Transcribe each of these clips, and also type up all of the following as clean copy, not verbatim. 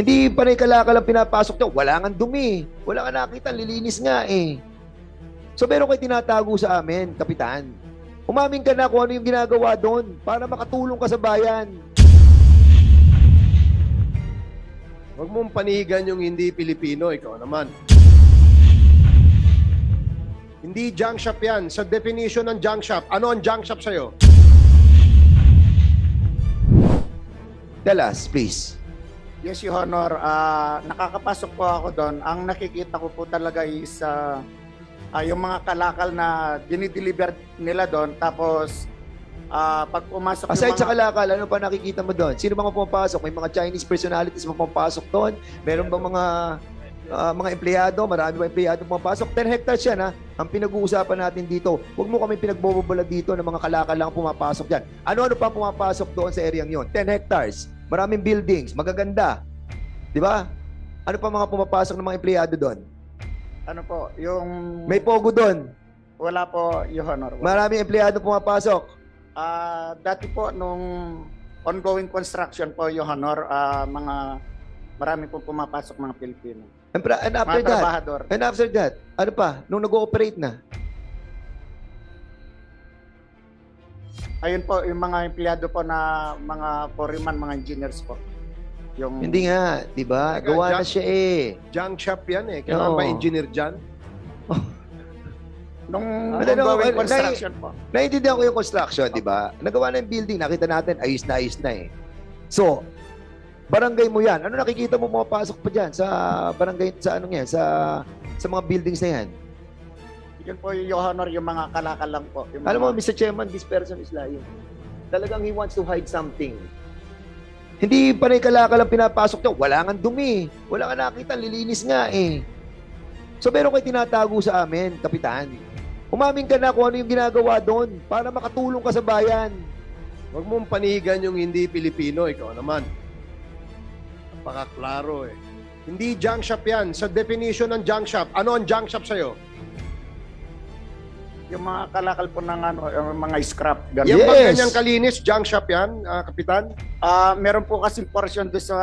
Hindi panay kalakal ang pinapasok nyo. Wala nga dumi. Wala nga nakita. Lilinis nga eh. So meron kayo tinatago sa amin, Kapitan. Umamin ka na kung ano yung ginagawa doon para makatulong ka sa bayan. Huwag mong panigan yung hindi Pilipino, ikaw naman. Hindi junk shop yan. Sa definition ng junk shop, ano ang junk shop sa'yo? Tell us, please. Yes, Your Honor. Nakakapasok po ako doon. Ang nakikita ko po talaga is yung mga kalakal na dinideliver nila doon. Tapos, pag pumasok Aside yung mga... sa kalakal, ano pa nakikita mo doon? Sino mga pumapasok? May mga Chinese personalities ba pumapasok doon? Meron ba mga empleyado? Marami ba empleyado pumapasok? 10 hectares yan, ha? Ang pinag-uusapan natin dito. Huwag mo kami pinagbobobola dito ng mga kalakal lang pumapasok dyan. Ano-ano pa pumapasok doon sa area yon? 10 hectares. Maraming buildings. Magaganda. Di ba? Ano pa mga pumapasok ng mga empleyado doon? Ano po, yung... May pogo doon. Wala po, Your Honor. Maraming empleyado pumapasok. Dati po, nung ongoing construction po, Your Honor, marami po pumapasok mga Pilipino. And after Mga that, trabahador. and after that, ano pa? Nung nag-ooperate na? Ayun po, yung mga empleyado po na mga foreman, mga engineers po. Yung... Hindi nga, di ba? Gawa na siya eh. Junk shop yan eh. Kailangan Oo. ba engineer dyan? Nung Ano, ongoing construction po. Naiintindihan ko yung construction, di ba? Nagawa na yung building, nakita natin, ayos na eh. So, barangay mo yan. Ano nakikita mo pumapasok pa dyan sa barangay, sa anong yan, sa mga buildings na yan? Yun po yung Your Honor, yung mga kalakal lang po. Yung Alam mo, mga... Mr. Chairman, this person is lying. Talagang he wants to hide something. Hindi panay kalakal ang pinapasok nyo. Wala nga dumi. Wala nga nakita. Lilinis nga eh. So, meron kayo tinatago sa amin, Kapitan. Umamin ka na kung ano yung ginagawa doon para makatulong ka sa bayan. Huwag mong panigan yung hindi Pilipino, ikaw naman. Napakaklaro eh. Hindi junk shop yan. Sa definition ng junk shop, ano ang junk shop sa'yo? Yung mga kalakal po ng yung mga scrap. Ganun. Yung Yes. bang ganyang kalinis, junk shop yan, Kapitan? Meron po kasi portion doon sa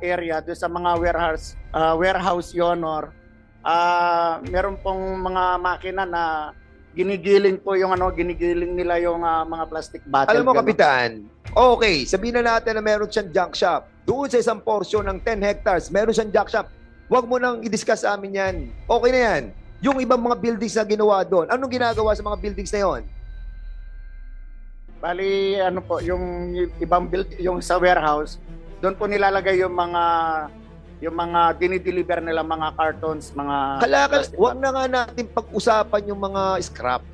area, doon sa mga warehouse, Your Honor. Meron pong mga makina na ginigiling po yung ginigiling nila yung mga plastic bottle. Alam mo, ganun. Kapitan, okay, sabihin na natin na meron siyang junk shop. Doon sa isang portion ng 10 hectares, meron siyang junk shop. Huwag mo nang i-discuss sa amin yan. Okay na yan. Yung ibang mga buildings na ginawa doon, anong ginagawa sa mga buildings na yon? Bali, ano po, yung ibang yung sa warehouse, doon po nilalagay yung mga dinideliver nila mga cartons, mga Kalakal, plastic huwag na nga natin pag-usapan yung mga scrap.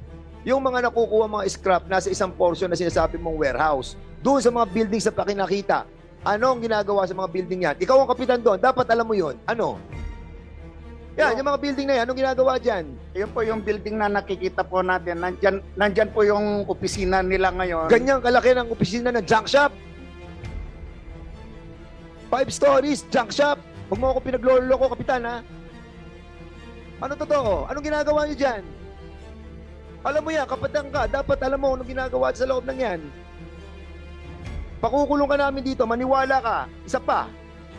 Yung mga nakukuha mga scrap nasa isang portion na sinasabi mong warehouse. Doon sa mga buildings na pakinakita, ano ang ginagawa sa mga building yan? Ikaw ang kapitan doon, dapat alam mo yun. Ano? Yan, yung mga building na yan, anong ginagawa dyan? Yun po yung building na nakikita po natin. Nandyan po yung opisina nila ngayon. Ganyang kalaki ng opisina ng junk shop. 5 stories, junk shop. Huwag mo ako pinaglolo ko, kapitan, ha? Ano totoo? Anong ginagawa niyo dyan? Alam mo yan, kapatang ka, dapat alam mo anong ginagawa sa loob ng yan. Pakukulong ka namin dito, maniwala ka. Isa pa,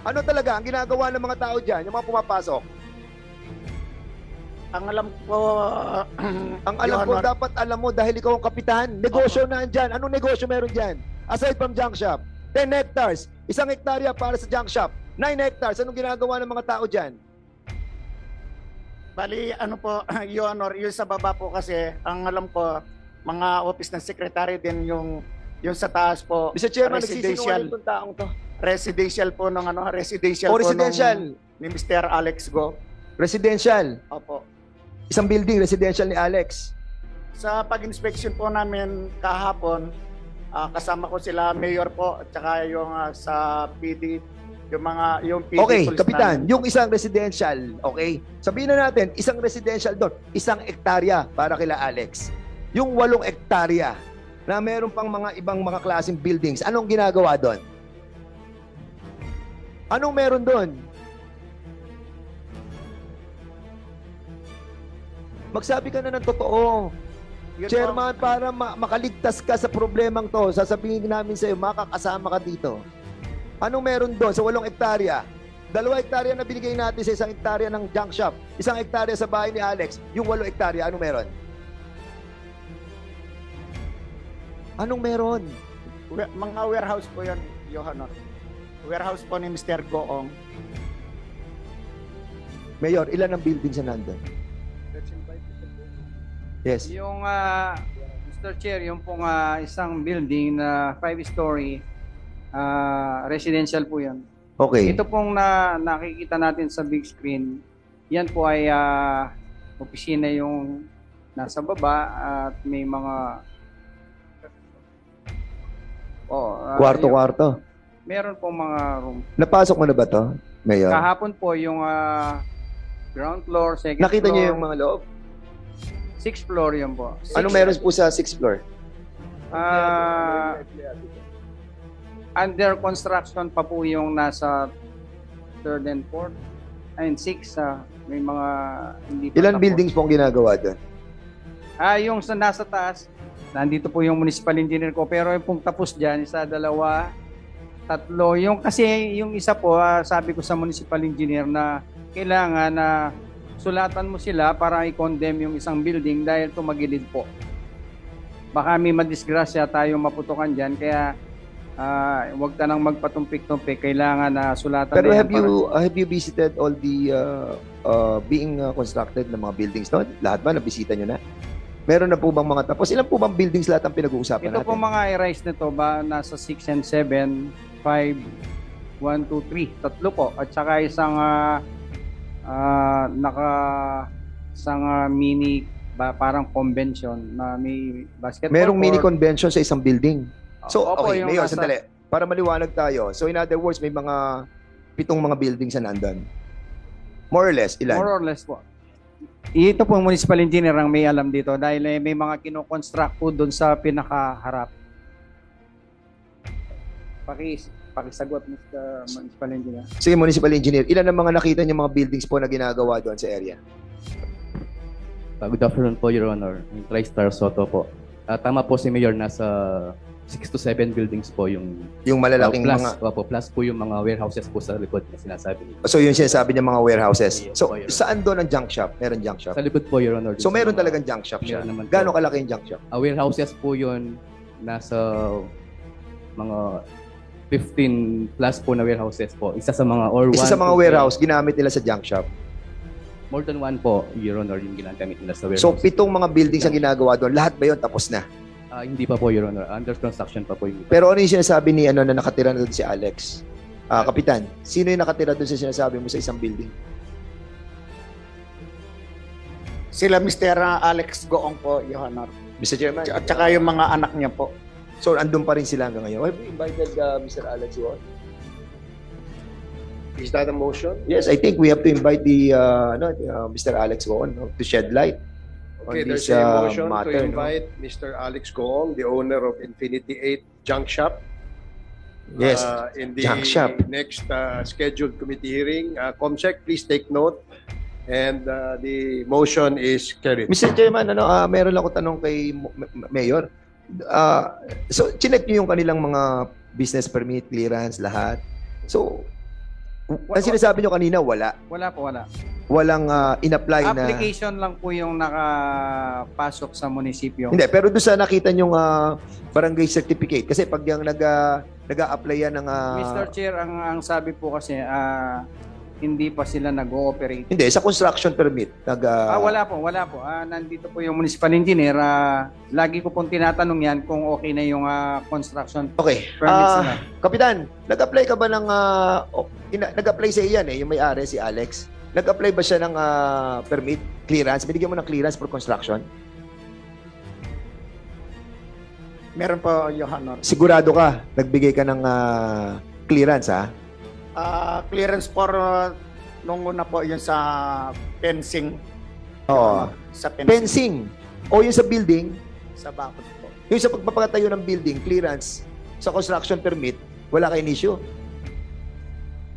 ano talaga ang ginagawa ng mga tao dyan, yung mga pumapasok? Ang alam ko, Ang alam Your ko, Honor, dapat alam mo dahil ikaw ang kapitan. Negosyo na dyan. Anong negosyo meron dyan? Aside from junk shop. 10 hectares. 1 hektarya para sa junk shop. 9 hectares. Anong ginagawa ng mga tao dyan? bali, ano po, Your Honor, yung sa baba po kasi, ang alam ko, mga office ng secretary din yung sa taas po. Mr. Chairman, nagsisinungaling itong taong to. Residential po ng residential O po residential. ni Mr. Alex Go. Residential. Opo. Isang building, residential ni Alex. Sa pag-inspection po namin kahapon, kasama ko sila mayor po at saka yung sa PD, yung PD Okay, police kapitan, namin. yung isang residential, okay? Sabihin na natin, isang residential doon, 1 hektarya para kila Alex. Yung 8 hektarya na meron pang mga ibang mga klaseng buildings, anong ginagawa doon? Anong meron doon? Magsabi ka na ng totoo. Yun po. Chairman, para makaligtas ka sa problemang to, sasabihin namin sa'yo, makakasama ka dito. Anong meron doon sa 8 hektarya? 2 hektarya na binigay natin sa 1 hektarya ng junk shop, 1 hektarya sa bahay ni Alex, yung 8 hektarya, anong meron? Anong meron? Mga warehouse po yun, Your Honor. Warehouse po ni Mr. Goong. Mayor, ilan ang buildings na nandun? Yes. Yung Mr. Chair, yung pong isang building na 5-story residential po 'yan. Okay. Ito pong nakikita natin sa big screen. Yan po ay opisina yung nasa baba at may mga Kwarto-kwarto. meron pong mga room. Napasok mo na ba to, Mayor? Kahapon po yung ground floor, second Nakita floor, niyo yung mga loob? 6th floor yun po. Anong meron po sa 6th floor? Under construction pa po yung nasa 3rd and 4th and 6th. May mga hindi pa Ilan tapos. buildings po ang ginagawa doon? Yung sa nasa taas, nandito po yung municipal engineer ko. Pero yung pong tapos dyan, 1, 2, 3. Yung kasi yung isa po, sabi ko sa municipal engineer na kailangan na sulatan mo sila para i-condemn yung isang building dahil tumagilid po. Baka may madisgrasya tayo maputukan dyan. Kaya huwag ka nang magpatumpik-tumpik. Kailangan na sulatan Pero na yan have you visited all the being constructed na mga buildings doon? Lahat ba? Nabisita nyo na? Meron na po bang mga tapos? Ilan po bang buildings lahat ang pinag-uusapan Ito natin? po mga i-rise nito ba nasa 6 and 7, 5, 1, 2, 3. Tatlo po. At saka isang isang mini parang convention na may basketball Merong mini court. convention sa isang building. So, Opo, okay, yung Mayor, nasa- sandali. Para maliwanag tayo. So, in other words, may mga 7 mga buildings na nandun. More or less, ilan? More or less po. Ito po municipal engineer ang may alam dito dahil may mga kino-construct po doon sa pinakaharap. Pakisagot, Mr. Municipal Engineer. Sige, municipal engineer. Ilan ang mga nakita niyo mga buildings po na ginagawa doon sa area? Good afternoon po, Your Honor. Yung TriStar Soto po. Tama po si Mayor, nasa 6 to 7 buildings po yung Yung malalaking plus, mga... plus po yung mga warehouses po sa likod na sinasabi niyo. So, yun sinasabi niya mga warehouses. Yes, So, po, Your saan doon ang junk shop? Meron junk shop. Sa likod po, Your Honor. So, sa meron mga- talagang junk shop siya. Meron naman po. Gano'ng kalaki yung junk shop? Warehouses po yun, nasa mga 15 plus po na warehouses po. Isa sa mga or Isa sa mga warehouse, ginamit nila sa junk shop. More than one po, Your Honor, yung ginagamit nila sa warehouse. So, 7 mga buildings ang ginagawa doon. Lahat ba yun tapos na? Hindi pa po, Your Honor. Under construction pa po yung Pero ano yung sinasabi ni na nakatira na doon si Alex? Kapitan, sino yung nakatira doon sa sinasabi mo sa isang building? Sila Mr. Alex Goong po, Your Honor. Mr. Chairman. At saka yung mga anak niya po. So, andun pa rin sila hanggang ngayon. Have you invited Mr. Alex Won? Is that a motion? Yes, I think we have to invite the Mr. Alex Won to shed light Okay, on there's this a motion matter. to invite Mr. Alex Goong, the owner of Infinity 8 Junk Shop. Yes, In the junk shop. next scheduled committee hearing. Comsec, please take note. And the motion is carried. Mr. Chairman, meron lang ako tanong kay Mayor. So, chinek niyo yung kanilang mga business permit, clearance, lahat. So, ang sinasabi niyo kanina, wala. Wala po, wala. Walang in-apply na... Application lang po yung nakapasok sa munisipyo. Hindi, pero doon sa nakita niyong barangay certificate, kasi pag yung nag-a-apply yan ng... Mr. Chair, ang sabi po kasi, hindi pa sila nag-ooperate. Hindi, sa construction permit. Wala po, wala po. Nandito po yung municipal engineer. Lagi ko pong tinatanong yan kung okay na yung construction Okay. permits nila. Kapitan, nag-apply ka ba ng... nag-apply sa iyan yung may-ari, si Alex. Nag-apply ba siya ng permit, clearance? Binigyan mo ng clearance for construction? Meron po, Your Honor. Sigurado ka, nagbigay ka ng clearance, ha? Clearance for nung una po yun sa fencing. Oo. Sa Fencing. O yung sa building, Sa bakod po. yung sa pagpapatayo ng building, clearance, sa construction permit, wala kayong issue.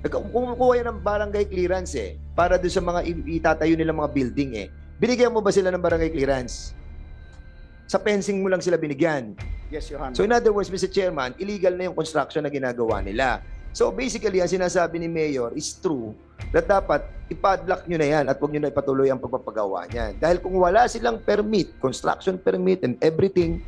Kumukuha yan ng barangay clearance para doon sa mga itatayo nilang mga building Binigyan mo ba sila ng barangay clearance? Sa fencing mo lang sila binigyan. Yes, Your Honor. So in other words, Mr. Chairman, illegal na yung construction na ginagawa nila. So basically, ang sinasabi ni Mayor is true that dapat ipadlock nyo na yan at huwag nyo na ipatuloy ang pagpapagawa niyan. Dahil kung wala silang permit, construction permit and everything,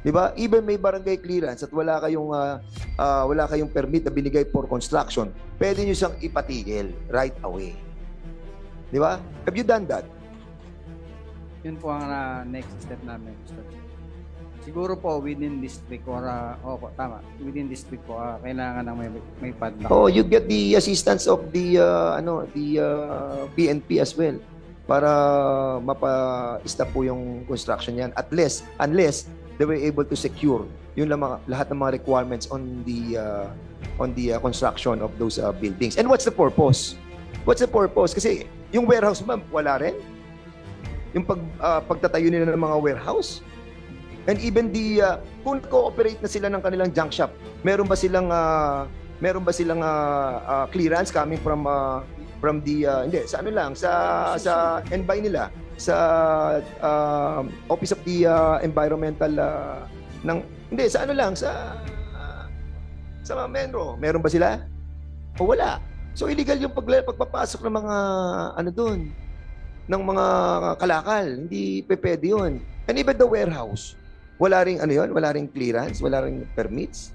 di ba? Even may barangay clearance at wala kayong permit na binigay for construction, pwede nyo siyang ipatigil right away. Di ba? Have you done that? Yun po ang next step namin, Mr. Chair. Siguro po within district or opo, tama. Within district po kailangan ng may padlock. Oh, you get the assistance of the PNP as well para mapa-stop po yung construction yan unless they were able to secure yun lang lahat ng mga requirements on the construction of those buildings. And what's the purpose? What's the purpose? Kasi yung warehouse ma'am, wala rin. Yung pagtatayo nila ng mga warehouse. And even kung cooperate na sila ng kanilang junk shop, meron ba silang clearance coming from hindi sa ano lang sa NBI nila sa Office of the Environmental hindi sa ano lang sa Menro, meron ba sila? O wala. So illegal yung pagpapasok ng mga ano doon ng mga kalakal, hindi pwede yun. And even the warehouse, wala ring wala ring clearance, wala ring permits.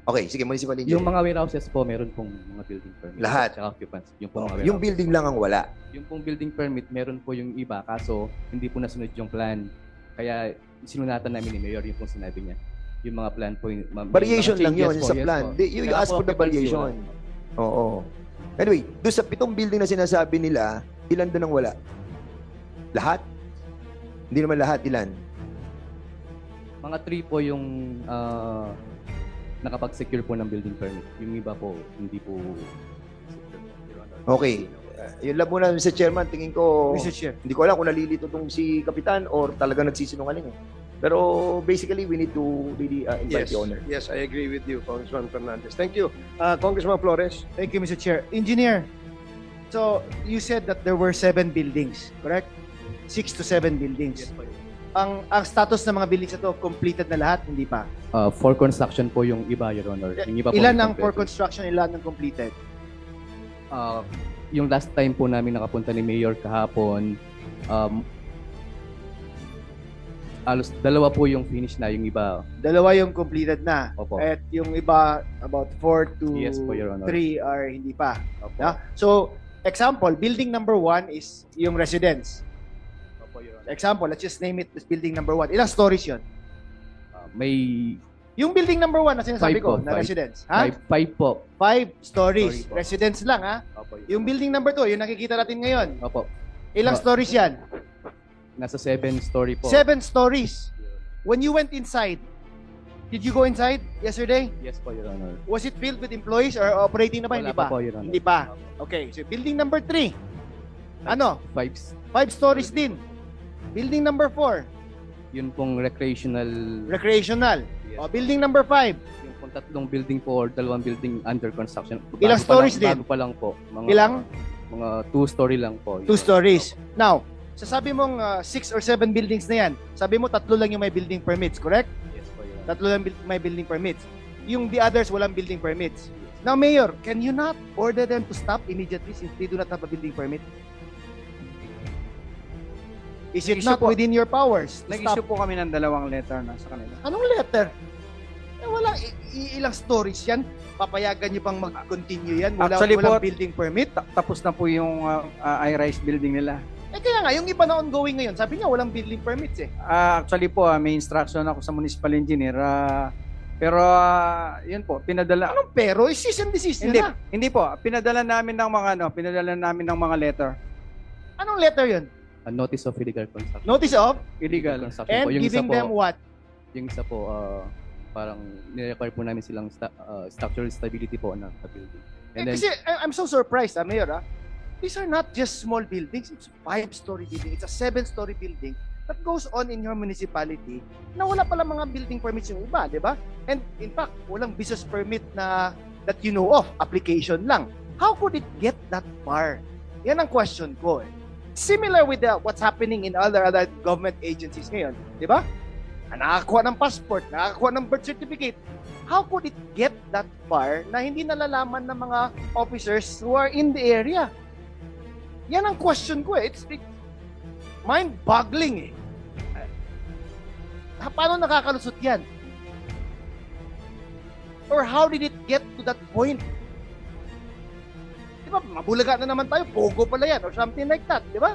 Okay, sige, municipal engineer. Yung mga warehouses po, meron pong mga building permit. Lahat? Tsaka occupants. Yung pong mga Yung building lang ang wala. Yung pong building permit, meron po yung iba, kaso hindi po nasunod yung plan. Kaya sinunatan namin ni Mayor yung pong sinabi niya. Yung mga plan po. Variation lang yun po, sa plan. You ask for the variation. Oo. Anyway, doon sa 7 building na sinasabi nila, ilan doon ang wala? Lahat? Hindi naman lahat, ilan? Mga 3 po yung nakapag-secure po ng building permit. Yung iba po, hindi po secure. Okay. Yun lang muna, Mr. Chairman. Tingin ko, Mr. Chair. hindi ko alam kung nalilito tong si Kapitan or talaga nagsisinungaling. Pero basically, we need to really invite the owner. Yes, I agree with you, Congressman Fernandez. Thank you. Congressman Flores. Thank you, Mr. Chair. Engineer, so you said that there were 7 buildings, correct? 6 to 7 buildings. Ang status ng mga buildings ito, completed na lahat, hindi pa? For construction po yung iba, Your Honor. Yung iba po Ilan ang for completed. construction, ilan ang completed? Yung last time po namin nakapunta ni Mayor kahapon, alos 2 po yung finish na, yung iba. 2 yung completed na. Opo. At yung iba, about 4 to Yes po, Your Honor. 3 are hindi pa. Opo. Yeah? So, example, building number 1 is yung residence. Opo, Your Honor. Example, let's just name it as building number 1. Ilang stories yun? May Yung building number 1 na sinasabi 5 ko, po, na 5. residence. Ha? 5 po. 5 stories. Story po. Residence lang, ha? Opo, Your Yung building number 2, yung nakikita natin ngayon. Honor. Opo. Ilang stories yan? Nasa 7 story po. 7 stories. When you went inside, did you go inside yesterday? Yes po, Your Honor. Was it filled with employees or operating na ba? Wala Hindi pa. pa po, Your Honor. Hindi pa. Okay, so building number 3. Ano? 5. 5 stories din. Building number 4, Yun pong recreational. recreational. Yes. O, building number 5, Yung pong 3 building po or 2 building under construction. Ilang Bago pa stories lang, din? Bago pa lang po. Mga, Ilang? Mga 2 story lang po. 2 stories. Now, sasabi mong 6 or 7 buildings na yan, sabi mo 3 lang yung may building permits, correct? Yes po, Your Honor. 3 lang may building permits. Yung the others, walang building permits. Now, Mayor, can you not order them to stop immediately since they do not have a building permit? Is it Nag-issue not po- within your powers to Nag-issue stop? po kami ng 2 letter na sa kanila. Anong letter? Wala, ilang stories yan. Papayagan nyo pang mag-continue yan. Actually Walang po- building permit. Tapos na po yung I-rise building nila. Kaya nga, yung iba na ongoing ngayon, sabi niya walang building permits eh. Actually po, may instruction ako sa municipal engineer. Pero yun po, pinadala. Anong pero? Cease and desist Hindi, na. hindi po. Pinadala namin ng mga letter. Anong letter yun? A notice of illegal construction. Notice of Illegal. Construction and po. Yung giving isa po, them what? Yung isa po, parang nire-require po namin silang structural stability po ng building. And then, Kasi I'm so surprised, Mayor. These are not just small buildings. It's a 5-story building. It's a 7-story building that goes on in your municipality na wala pala mga building permits yung iba, di ba? And in fact, walang business permit na that you know of, application lang. How could it get that far? Yan ang question ko eh. Similar with what's happening in other government agencies ngayon, di ba? Nakakakuha ng passport, nakakakuha ng birth certificate. how could it get that far na hindi nalalaman ng mga officers who are in the area? Yan ang question ko eh. It's mind-boggling eh. Paano nakakalusot yan? Or how did it get to that point? Di ba, mabulaga na naman tayo, pogo pala yan, or something like that, di ba?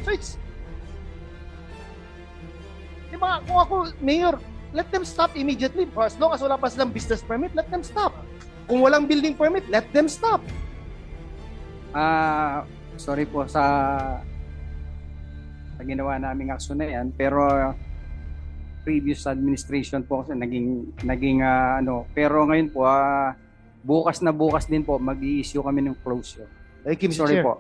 So it's, di ba, kung ako, Mayor, let them stop immediately. For as long as wala pa silang business permit, let them stop. Kung walang building permit, let them stop. Sorry po sa ginawa naming aksyon na yan, pero previous administration po kasi naging pero ngayon po bukas din po mag-i-issue kami ng closure. Thank you, Mr. Sorry Chair. po.